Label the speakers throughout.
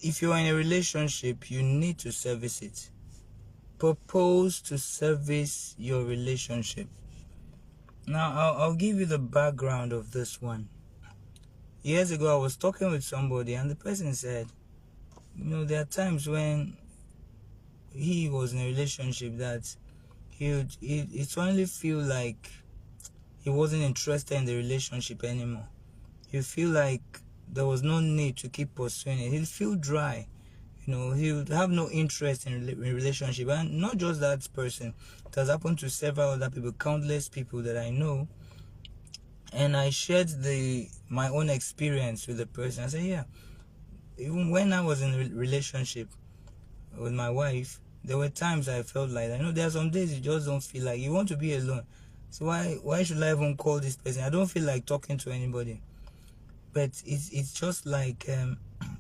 Speaker 1: if you're in a relationship, you need to service it. Propose to service your relationship. Now, I'll give you the background of this one. Years ago, I was talking with somebody, and the person said, there are times when he was in a relationship that he'd suddenly feel like he wasn't interested in the relationship anymore. He'd feel like there was no need to keep pursuing it. He'd feel dry. He would have no interest in relationship. And not just that person. It has happened to several other people, countless people that I know. And I shared my own experience with the person. I said, yeah, even when I was in a relationship with my wife, there were times I felt like that. There are some days you just don't feel like, you want to be alone. So why should I even call this person? I don't feel like talking to anybody. But it's just like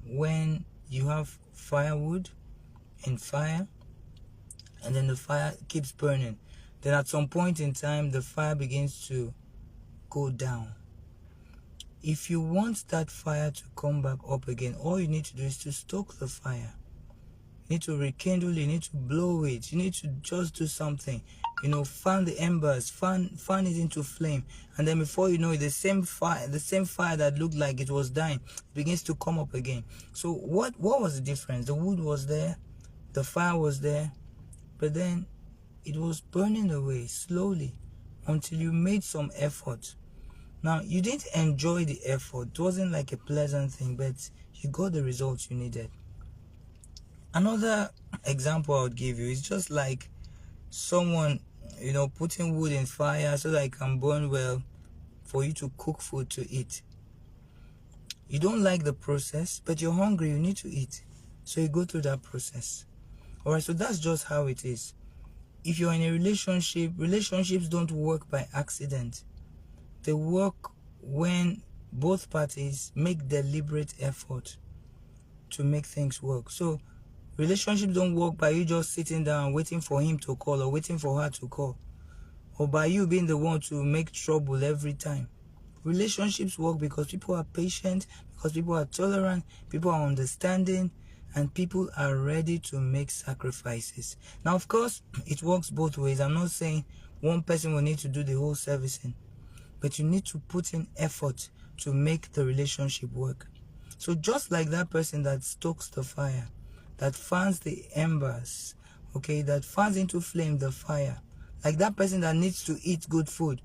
Speaker 1: when you have firewood and fire, and then the fire keeps burning. Then at some point in time, the fire begins to go down. If you want that fire to come back up again, all you need to do is to stoke the fire. You need to rekindle it, you need to blow it, you need to just do something. Fan the embers, fan it into flame. And then before you know it, the same fire that looked like it was dying begins to come up again. So what was the difference? The wood was there, the fire was there, but then it was burning away slowly until you made some effort. Now, you didn't enjoy the effort. It wasn't like a pleasant thing, but you got the results you needed. Another example I would give you is just like someone, putting wood in fire so that it can burn well for you to cook food to eat. You don't like the process, but you're hungry, you need to eat. So you go through that process. Alright, so that's just how it is. If you're in a relationship, relationships don't work by accident. They work when both parties make deliberate effort to make things work. So relationships don't work by you just sitting down waiting for him to call or waiting for her to call, or by you being the one to make trouble every time. Relationships work because people are patient, because people are tolerant, people are understanding, and people are ready to make sacrifices. Now, of course, it works both ways. I'm not saying one person will need to do the whole servicing, but you need to put in effort to make the relationship work. So just like that person that stokes the fire, that fans the embers, okay, that fans into flame the fire, like that person that needs to eat good food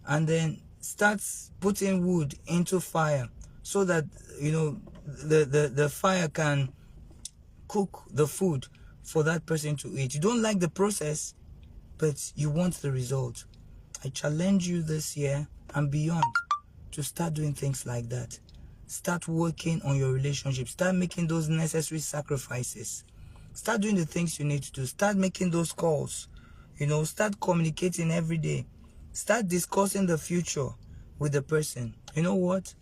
Speaker 1: and then starts putting wood into fire so that the fire can cook the food for that person to eat. You don't like the process, but you want the result. I challenge you this year and beyond to start doing things like that. Start working on your relationship. Start making those necessary sacrifices. Start doing the things you need to do. Start making those calls. Start communicating every day. Start discussing the future with the person. You know what?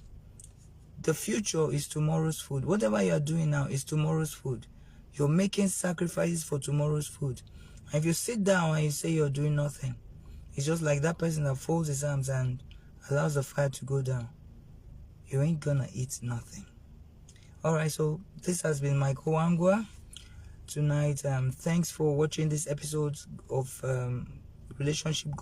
Speaker 1: The future is tomorrow's food. Whatever you are doing now is tomorrow's food. You're making sacrifices for tomorrow's food. And if you sit down and you say you're doing nothing, it's just like that person that folds his arms and allows the fire to go down. You ain't gonna eat nothing. Alright, so this has been Michael Wangwa tonight. Thanks for watching this episode of Relationship Goals.